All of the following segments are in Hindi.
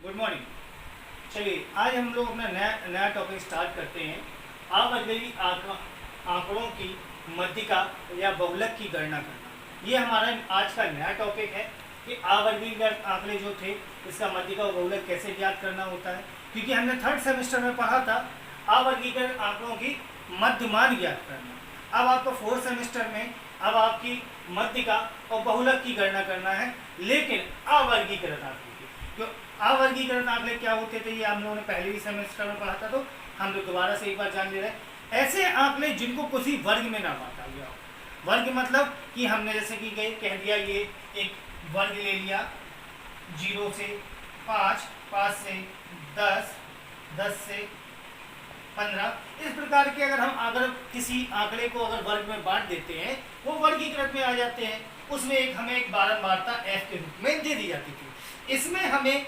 Good morning. चलिए आज हम लोग अपना नया नया टॉपिक स्टार्ट करते हैं। अवर्गीय आंकड़ों की मध्यिका या बहुलक की गणना करना। ये हमारा आज का नया टॉपिक है कि अवर्गीय आंकड़े जो थे इसका मध्यिका और बहुलक कैसे ज्ञात करना होता है, क्योंकि हमने थर्ड सेमेस्टर में पढ़ा था अवर्गीय आंकड़ों की मध्यमान ज्ञात करना। अब आपको फोर्थ सेमेस्टर में अब आपकी मध्यिका और बहुलक की गणना करना है, लेकिन अवर्गीकृत आंकड़े की। जो अवर्गीकृत आंकड़े क्या होते थे ये हम लोगों ने पहले ही सेमेस्टर में पढ़ा था, तो हम लोग दोबारा से एक बार जान ले रहे हैं। ऐसे आंकड़े जिनको किसी वर्ग में ना बांटा गया हो। वर्ग मतलब कि हमने जैसे कि कह दिया ये एक वर्ग ले लिया 0 से 5, 5 से 10, 10 से 15। इस प्रकार के अगर किसी आंकड़े को अगर वर्ग में बांट देते हैं वो वर्गीकृत में आ जाते हैं। उसमें हमें एक बारंबारता f के रूप में दे दी जाती थी। इसमें हमें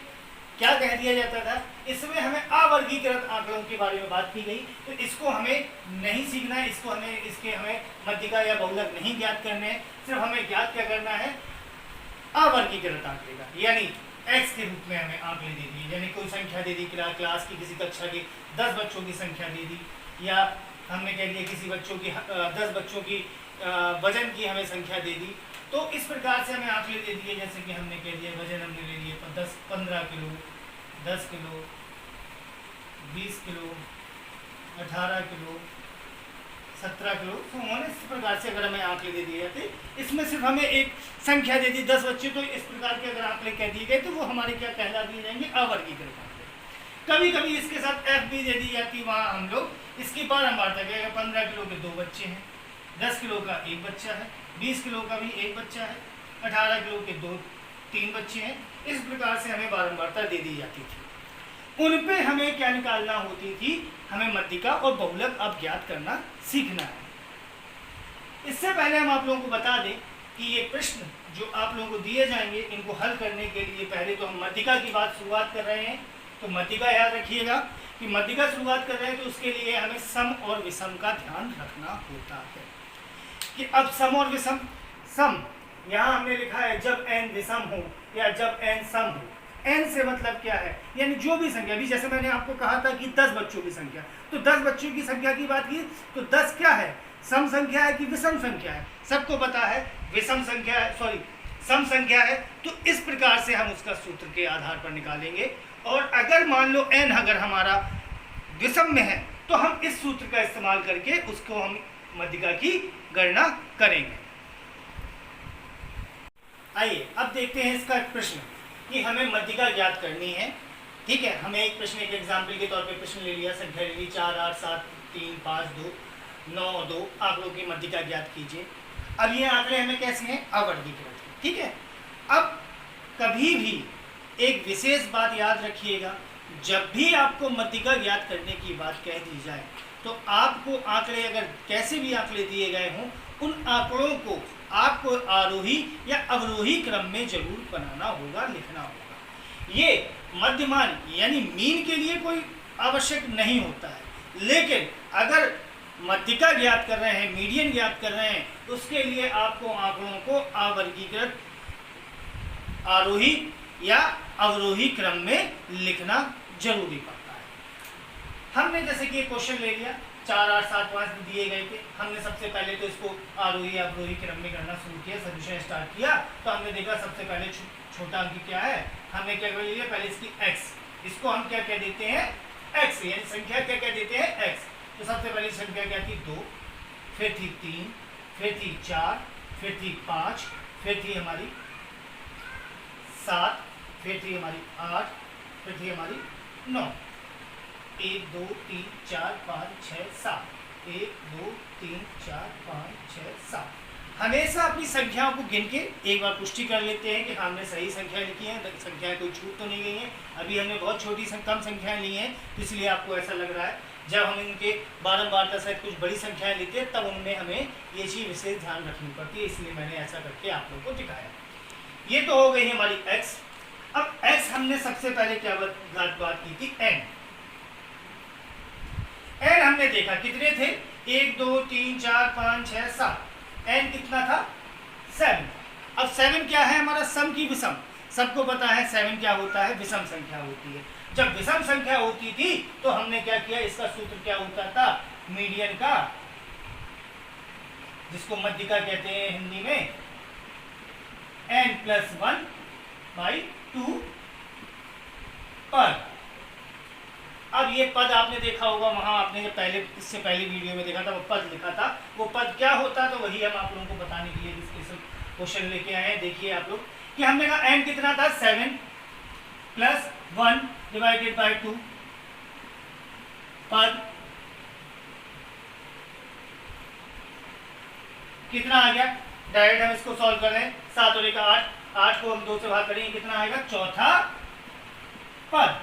क्या कह दिया जाता था, इसमें हमें अवर्गीकृत आंकड़ों के बारे में बात की गई। तो इसको हमें नहीं सीखना है, हमें मध्यिका या बहुलक नहीं ज्ञात करने हैं। सिर्फ हमें ज्ञात क्या करना है, अवर्गीकृत आंकड़े का, यानी x के रूप में हमें आंकड़े दे दिए। यानी कोई संख्या दे दी, क्लास की किसी कक्षा की 10 बच्चों की संख्या दे दी, या हमने कह दिया किसी बच्चों की 10 बच्चों की वजन की हमें संख्या दे दी। तो इस प्रकार से हमें आंकड़े दे दिए, जैसे कि हमने कह दिया वजन हमने ले लिए 15 kilo, 10 kilo, 20 kilo, 18 kilo, 17 kilo. तो उन्होंने इस प्रकार से अगर हमें आंकड़े दे दिए जाते, इसमें सिर्फ हमें एक संख्या दे दी 10 बच्चे, तो इस प्रकार के अगर आंकड़े कह दिए गए तो वो हमारे क्या कहला दिए जाएंगे, अवर्गीकृत आंकड़े। कभी कभी इसके साथ f भी दे दी जाती, वहाँ हम लोग इसकी बारंबारता कहेंगे। 15 किलो के 2 बच्चे हैं, 10 किलो का 1 बच्चा है, 20 किलो का भी 1 बच्चा है, 18 किलो के 3 बच्चे हैं। इस प्रकार से हमें बारंबारता दे दी जाती थी। उन पे हमें क्या निकालना होती थी, हमें मध्यिका और बहुलक अब ज्ञात करना सीखना है। इससे पहले हम आप लोगों को बता दें कि ये प्रश्न जो आप लोगों को दिए जाएंगे, इनको हल करने के लिए पहले तो हम मध्यिका की बात शुरुआत कर रहे हैं। तो मध्यिका याद रखिएगा कि मध्यिका शुरुआत कर रहे हैं तो उसके लिए हमें सम और विषम का ध्यान रखना होता है कि अब सम और विषम। सम यहाँ हमने लिखा है जब n विषम हो या जब n सम हो। n से मतलब क्या है, यानी जो भी संख्या, अभी जैसे मैंने आपको कहा था कि 10 बच्चों की संख्या, तो 10 बच्चों की संख्या की बात की तो 10 क्या है, सम संख्या है कि विषम संख्या है, सबको पता है विषम संख्या है, सॉरी सम संख्या है। तो इस प्रकार से हम उसका सूत्र के आधार पर निकालेंगे। और अगर मान लो n अगर हमारा विषम में है तो हम इस सूत्र का इस्तेमाल करके उसको हम मध्यिका की गणना करेंगे। आइए अब देखते हैं इसका प्रश्न कि हमें मध्यिका ज्ञात करनी है। ठीक है, हमें एक प्रश्न, एक एग्जाम्पल के तौर पे प्रश्न ले लिया, संख्या ले ली 4, 8, 7, 3, 5, 2, 9 और 2 आंकड़ों की मध्यिका ज्ञात कीजिए। अब ये आंकड़े हमें कैसे हैं, अवर्गीकृत। ठीक है, अब कभी भी एक विशेष बात याद रखिएगा, जब भी आपको मध्यिका ज्ञात करने की बात कह दी जाए तो आपको आंकड़े, अगर कैसे भी आंकड़े दिए गए हों, उन आंकड़ों को आपको आरोही या अवरोही क्रम में जरूर बनाना होगा, लिखना होगा। ये मध्यमान यानी मीन के लिए कोई आवश्यक नहीं होता है, लेकिन अगर मध्यिका ज्ञात कर रहे हैं, मीडियन ज्ञात कर रहे हैं, उसके लिए आपको आंकड़ों को अवर्गीकृत, आरोही या अवरोही क्रम में लिखना जरूरी पड़ता है। हमने जैसे कि एक क्वेश्चन ले लिया, 4, 8, 7, 5 दिए गए थे। हमने सबसे पहले तो इसको आरोही अवरोही क्रम में करना शुरू किया, सॉल्यूशन स्टार्ट किया। तो हमने देखा सबसे पहले छोटा अंक क्या है, हमने क्या कर लिया, पहले इसकी x, इसको हम क्या कह देते हैं, x, यानी संख्या क्या कह देते हैं, x। तो सबसे पहली संख्या क्या थी, 2, फिर थी 3, फिर थी 4, फिर थी 5, फिर थी हमारी 7, फिर थी हमारी 8, फिर थी हमारी 9। 1, 2, 3, 4, 5, 6, 7, 1, 2, 3, 4, 5, 6, 7। हमेशा अपनी संख्याओं को गिन के एक बार पुष्टि कर लेते हैं कि हमने सही संख्या लिखी है, संख्याएं कोई छूट तो नहीं गई हैं। अभी हमने बहुत छोटी कम संख्याएं ली हैं, तो इसलिए आपको ऐसा लग रहा है। जब हम इनके बारंबारता सहित कुछ बड़ी संख्याएं लेते हैं तब उनमें हमें ये चीज़ विशेष ध्यान रखनी पड़ती है, इसलिए मैंने ऐसा करके आप लोगों को दिखाया। ये तो हो गई हमारी x। अब x हमने सबसे पहले क्या बात की थी, n हमने देखा कितने थे, 1, 2, 3, 4, 5, 6, 7। n कितना था, 7। अब 7 क्या है हमारा, सम की विषम। सबको पता है 7 क्या होता है, विषम संख्या होती है। जब विषम संख्या होती थी तो हमने क्या किया, इसका सूत्र क्या होता था, मीडियन का, जिसको मध्यिका कहते हैं हिंदी में, n+1/2 पद। अब ये पद आपने देखा होगा वहां, आपने जो पहले इससे पहले वीडियो में देखा था, वो पद लिखा था, वो पद क्या होता, तो वही हम आप लोगों को बताने के लिए क्वेश्चन लेके आए हैं। देखिए आप लोग कि हमने कहा n कितना था, 7 + 1/2 पद कितना आ गया, डायरेक्ट हम इसको सॉल्व कर रहे हैं, 7 और 1 8, 8 को हम 2 से भाग करेंगे, कितना आएगा, चौथा पद।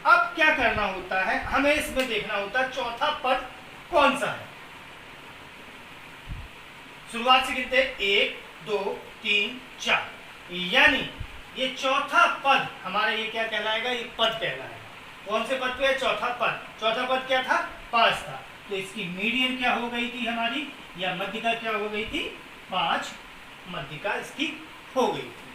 अब क्या करना होता है, हमें इसमें देखना होता है चौथा पद कौन सा है। शुरुआत से गिनते 1 2 3 4, यानी ये चौथा पद हमारा ये क्या कहलाएगा, ये पद कहलाएगा। कौन से पद पे है, चौथा पद। चौथा पद क्या था, 5 था, तो इसकी मीडियन क्या हो गई थी हमारी, या मध्यिका क्या हो गई थी, 5 मध्यिका इसकी हो गई थी।